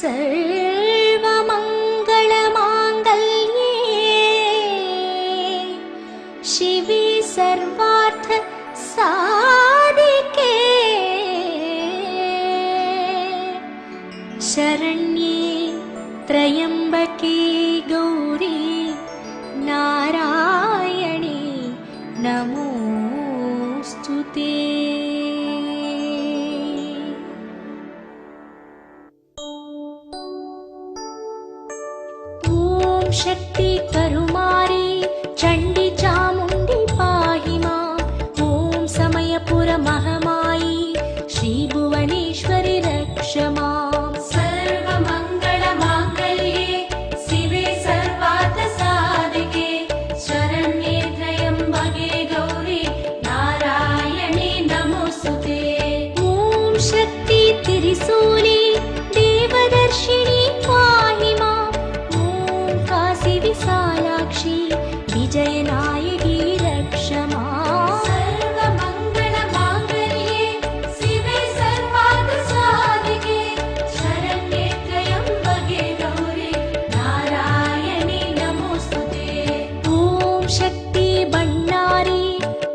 सर्वमङ्गलमाङ्गल्ये शिवे सर्वार्थ साधिके शरण्ये त्र्यम्बके गौरी नारायणे नमोस्तुते। ॐ शक्ति करुमारी चण्डी चामुण्डी पाहि माम्। ॐ समयपुर महमायी श्री भुवनेश्वरी रक्ष माम्। सर्वमङ्गलमाङ्गल्ये शिवे सर्वार्थ साधिके शरण्ये त्र्यम्बके गौरी नारायणे नमोस्तुते। ॐ शक्ति त्रिशूली देवदर्शिनी पाहि माम्। ॐ काशी विशालाक्षी विजयनायकी रक्ष माम्। सर्वमङ्गलमाङ्गल्ये शिवे सर्वार्थ साधिके शरण्ये त्र्यम्बके गौरी नारायणे नमोस्तुते। ॐ शक्ति बण्णारी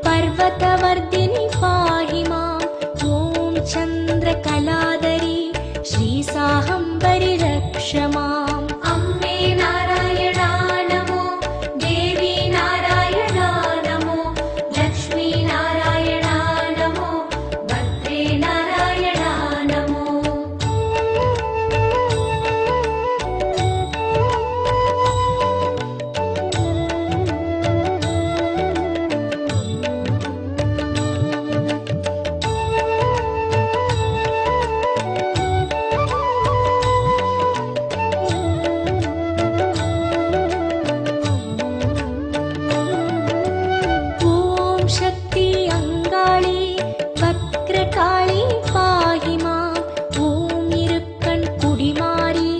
पर्वतवर्धिनी पाहि माम्। ॐ चन्द्रकलाधरी श्री साहम्बरी रक्ष माम्। अम्बे नारायणा नमो, देवी नारायणा नमो, लक्ष्मी नारायणा नमो, भद्रे नारायणा नमो। ॐ शक्ति अंगाळी वक्रकाळी पाहि माम्। ॐ इरुक्कण् कुडिमारी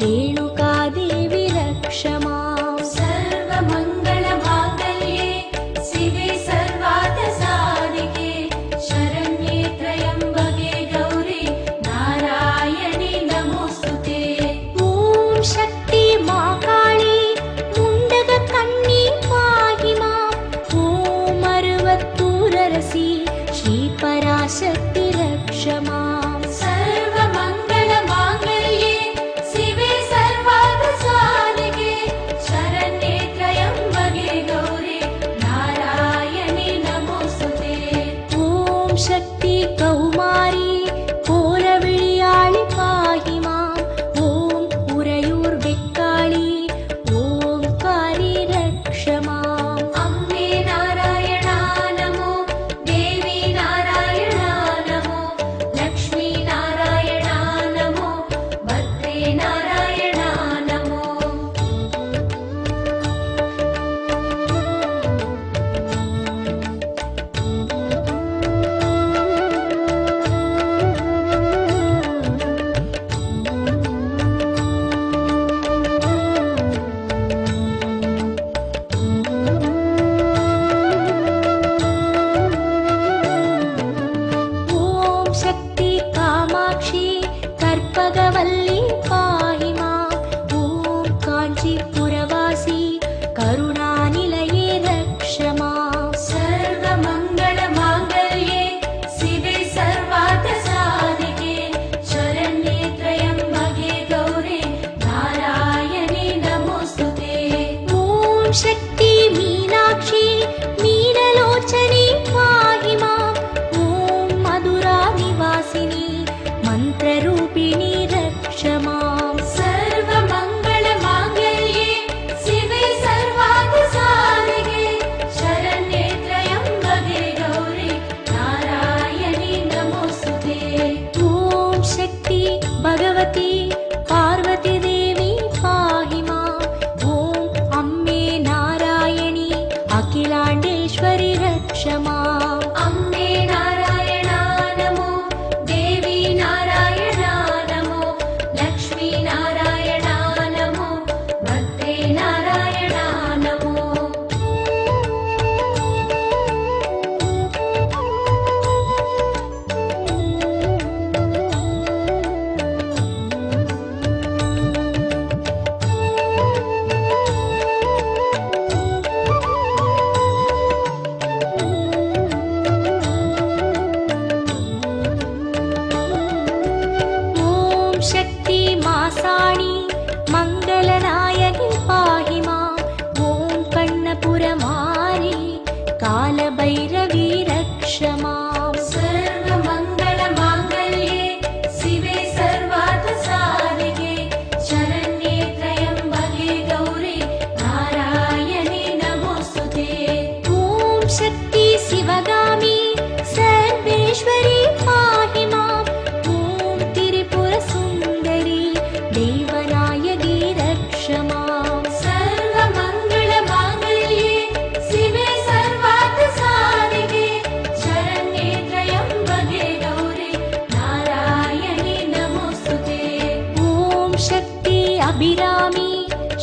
रेणुकादेवी रक्ष माम्। सर्वमङ्गलमाङ्गल्ये शिवे सर्वार्थ साधिके शरण्ये त्र्यम्बके गौरी नारायणे नमोस्तुते। ॐ शक्ति माकाळी मुण्डगकन्नी पाहि माम्। ॐ अरुवत्तूररसी श्री पराशक्ति रक्ष माम्। सर्वमङ्गलमाङ्गल्ये शिवे सर्वार्थ साधिके शरण्ये त्र्यम्बके गौरी नारायणे नमोस्तुते। ॐ शक्ति कौमारी कोलविळियाळि पाहि माम्। ॐ उरयूर् बेक्काळि ओंकारी रक्ष माम्। अम्बे नारायणा नमो, देवी नारायणा नमो, लक्ष्मी नारायणा नमो, भद्रे नारायणा नमो। ॐ शक्ति कामाक्षी कर्पगवल्ली पाहि माम्। ॐ काञ्चीपुरवासी करुणानिलये रक्ष माम्। सर्वमङ्गलमाङ्गल्ये शिवे सर्वार्थ साधिके शरण्ये त्र्यम्बके गौरी नारायणे नमोस्तुते। ॐ शक्ति मीनाक्षी मीनलोचनी पाहि माम्। ॐ मधुरा निवासिनी मन्त्ररूपिणी रक्ष माम्। सर्वमङ्गलमाङ्गल्ये शिवे सर्वार्थ साधिके शरण्ये त्र्यम्बके गौरी नारायणे नमोस्तुते। ॐ शक्ति भगवती पार्वती देवी पाहि माम्। ॐ अम्बे नारायणी अखिलाण्डेश्वरी रक्ष माम्। अम्बे नारायणा नमो, देवी नारायणा नमो,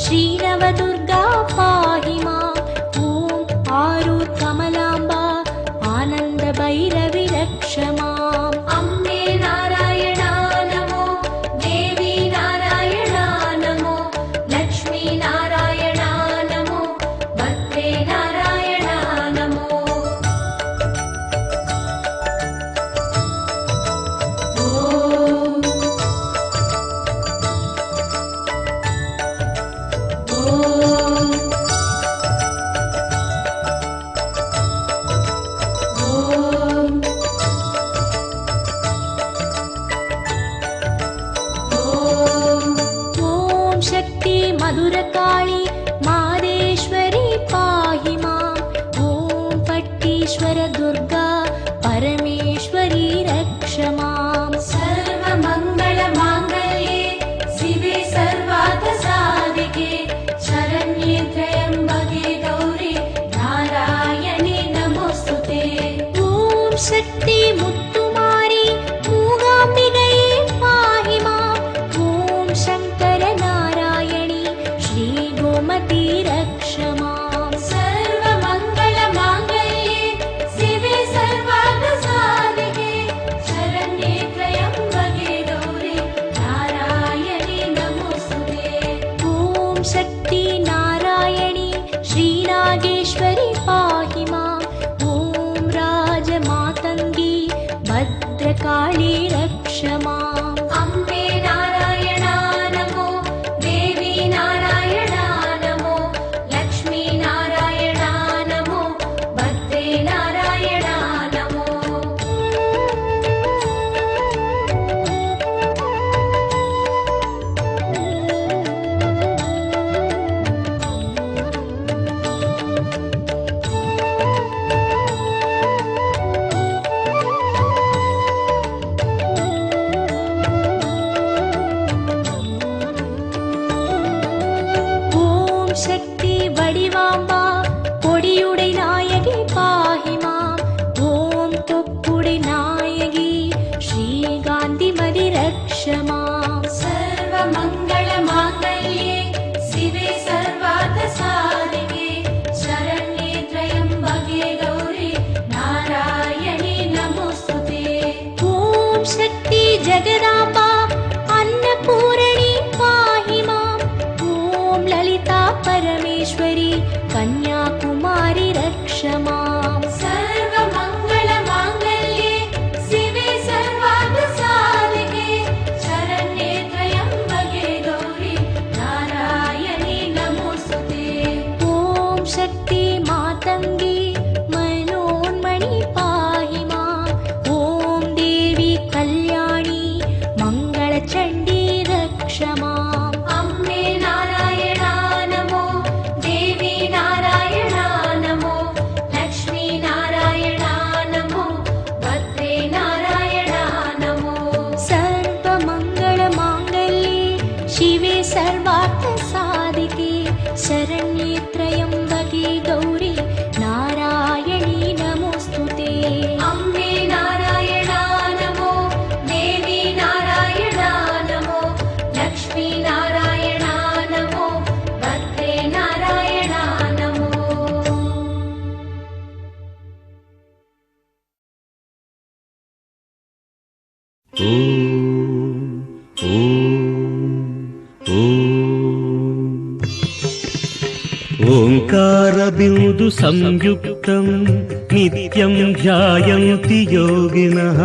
श्रीनवदुर्गा पाहि माम् ॐ आरूत् कमलाम्बा आनन्दभैरवि रक्ष माम् अम्बे नारायणा नमो देवी नारायणा नमो लक्ष्मी नारायणा नमो भद्रे नारायणा नमो शक्ति मधुरकाली मादेश्वरी पाहि माम् ॐ पट्टीश्वर दुर्गा परमेश्वरी रक्ष माम् सर्वमङ्गलमाङ्गल्ये शिवे सर्वार्थसाधिके शरण्ये त्र्यम्बके गौरी नारायणी नमोस्तुते ॐ शक्ति मुत्तुमारी मूगाम्बिकये पाहि माम् ॐ शङ्कर गोमती रक्ष माम् सर्वमङ्गलमाङ्गल्ये शिवे सर्वार्थसाधिके शरण्ये त्र्यम्बके गौरी नारायणी नमोस्तुते ॐ शक्ति नारायणी श्रीनागेश्वरी पाहि माम् ॐ राजमातङ्गी भद्रकाली रक्ष माम् अम्बे नारायणा नमो देवी नारायणा नमो लक्ष्मी नारायणा नमो भद्रे नारायणा नमो शक्ति वडिवाम्बा कोडियुडै नायकी पाहि माम् ॐ कोप्पुडै नायकी श्रीगान्धिमति रक्ष माम् सर्वमङ्गलमाङ्गल्ये शिवे सर्वार्थसाधिके शरण्ये त्र्यम्बके गौरी नारायणी नमोस्तुते ॐ शक्ति जगदाम्बा अन्नपूर्णी पाहि माम् ॐ ललिता परमेश्वरी कन्याकुमारी रक्ष माम् सर्वमङ्गलमाङ्गल्ये शिवे सर्वार्थसाधिके शरण्ये त्र्यम्बके गौरी नारायणी नमोस्तुते ॐ शक्ति मातङ्गी मनोन्मणि पाहि माम् ॐ देवी कल्याणी मङ्गलचण्डी रक्ष माम् अम्बे नारायणा नमो देवी नारायणा नमो लक्ष्मी नारायणा नमो भद्रे नारायणा नमो सर्वमङ्गलमाङ्गल्ये शिवे सर्वार्थसाधिके शरण्ये त्र्यम्बके गौरी नारायणी नमोस्तुते अम्बे नारायणा नमो देवी नारायणा नमो लक्ष्मी नारायणा नमो भद्रे नारायणा नमो ओंकारबिंदु संयुक्तं नित्यं ध्यायन्ति योगिनः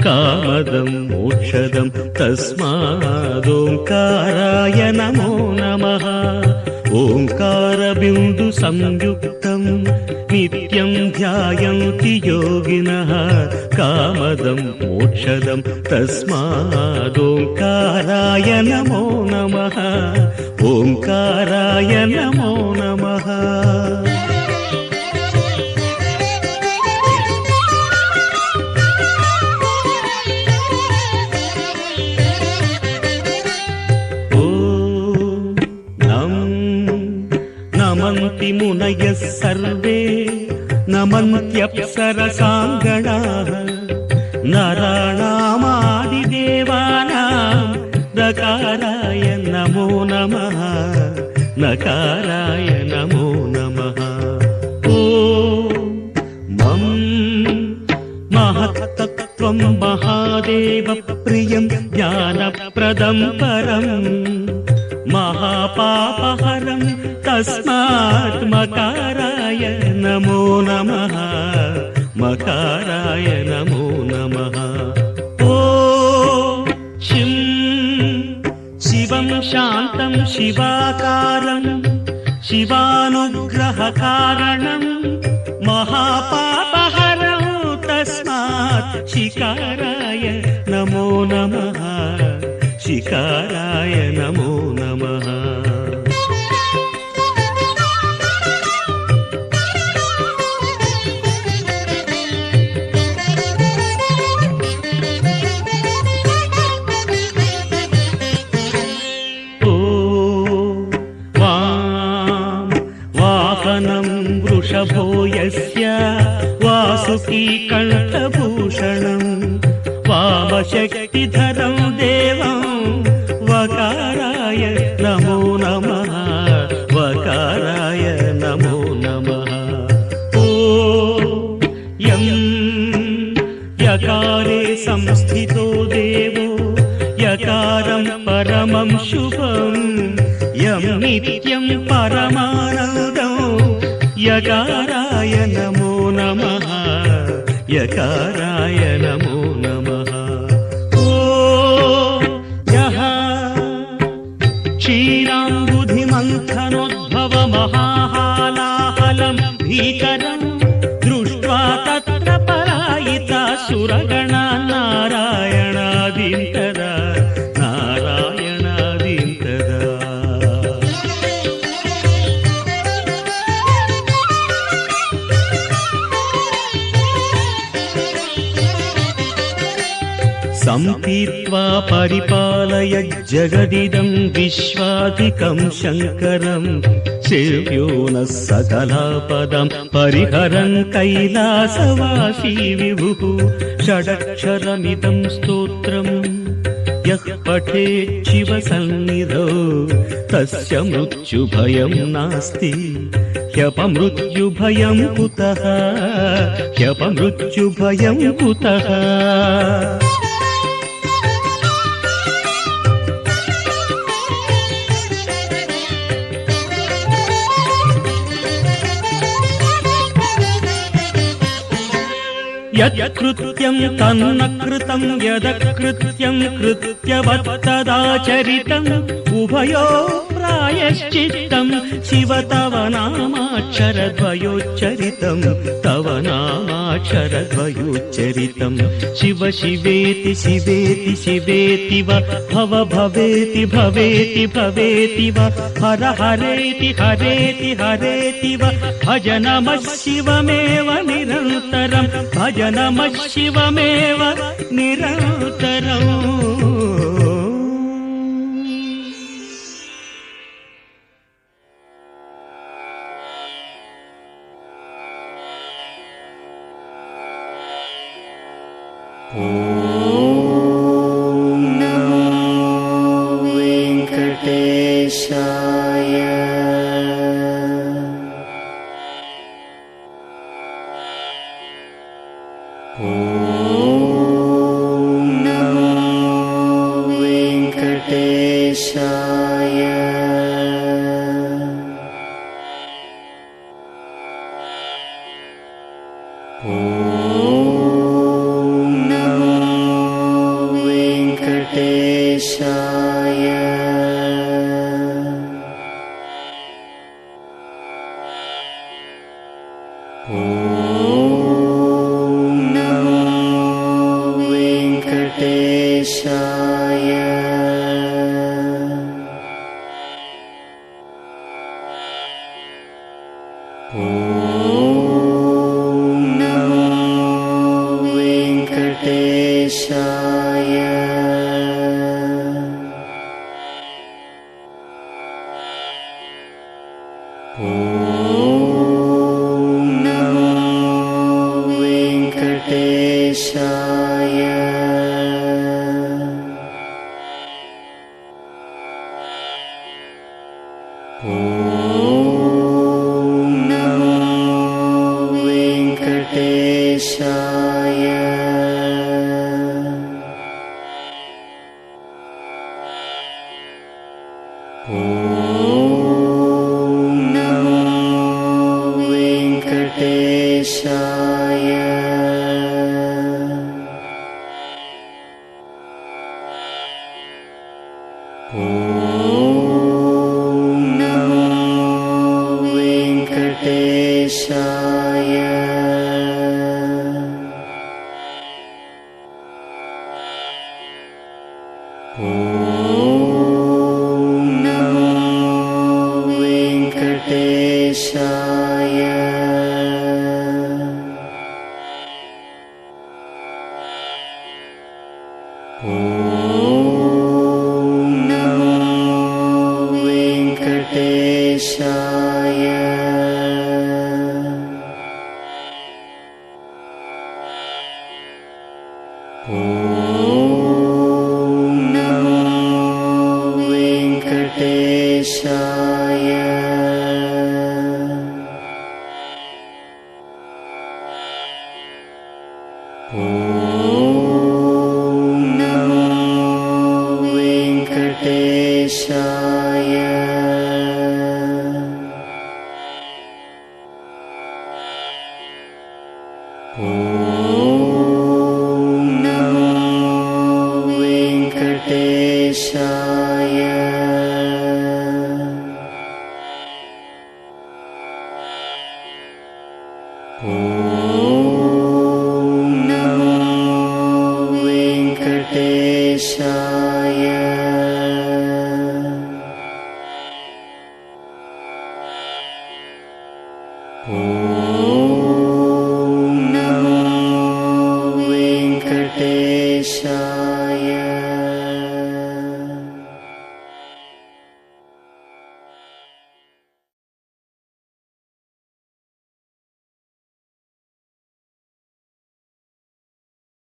कामदं मोक्षदं तस्मादोंकाराय नमो नमः। ओंकारबिंदु संयुक्तं नित्यं ध्यायन्ति योगिनः कामदं मोक्षदं तस्मादोंकाराय नमो नमः। ओंकाराय नमो नमः। नमन्ति मुनयः सर्वे नमन्त्यप्सरसाङ्गणाः नराणामादिदेवानां दकाराय नमो नमः। सकाराय नमो नमः। ॐ मं महत्तत्त्वं महादेवप्रियं ज्ञानप्रदं परं महापापहरं तस्मात् मकाराय नमो नमः। मकाराय नमो नमः। ॐ शिवं शान्तं शिवाकारं शिवानुग्रहकारणं महापापहरं तस्मात् शिकाराय नमो नमः। शिकाराय नमो नमः। वृषभो यस्य वासुकी कण्ठभूषणं वामशक्तिधरं देवं वकाराय नमो नमः। वकाराय नमो नमः। ॐ यं यकारे संस्थितो देवो यकारं परमं शुभं यं नित्यं परमानन्दं यकाराय नमो नमः। यकाराय नमो नमः। ॐ यः क्षीराम्बुधिमन्थनोद्भवमहाहालाहलं भीकरं दृष्ट्वा तत्र पलायिता सुरगणा नारायणादीं तदा नारायणादीं तदा। सम्पीत्वा परिपालय जगदिदं विश्वाधिकं शङ्करं सेव्यो नः सकलापदं परिहरन् कैलासवासी विभुः। षडक्षरमिदं स्तोत्रं यः पठेत् शिवसन्निधौ तस्य मृत्युभयं नास्ति। ह्यपमृत्युभयं कुतः? ह्यपमृत्युभयं कुतः? यत्कृत्यं तन्न कृतं यदकृत्यं कृत्यवत्तदाचरितम् उभयो प्रायश्चित्तं शिव तव नामाक्षरद्वयोच्चरितं तव नामाक्षरद्वयोच्चरितं शिव शिवेति शिवेति शिवेति वा भव भवेति भवेति भवेति वा हर हरेति हरेति हरेति वा भज नमः शिवमेव निरन्तरं भज नमः शिवमेव निरन्तरम्। ॐ नमो वेङ्कटेशाय। ॐ नमो वेङ्कटेशाय। ॐ नमो वेङ्कटेशाय। ॐ नमो वेङ्कटेशाय। ॐ नमो वेङ्कटेशाय। ॐ नमो वेङ्कटेशाय। ॐ ॐ नमो वेङ्कटेशाय। ॐ नमो वेङ्कटेशाय। ॐ नमो वेङ्कटेशाय। ॐ नमो वेङ्कटेशाय। ॐ नमो वेङ्कटेशाय। ॐ नमो वेङ्कटेशाय। ॐ नमो वेङ्कटेशाय। ॐ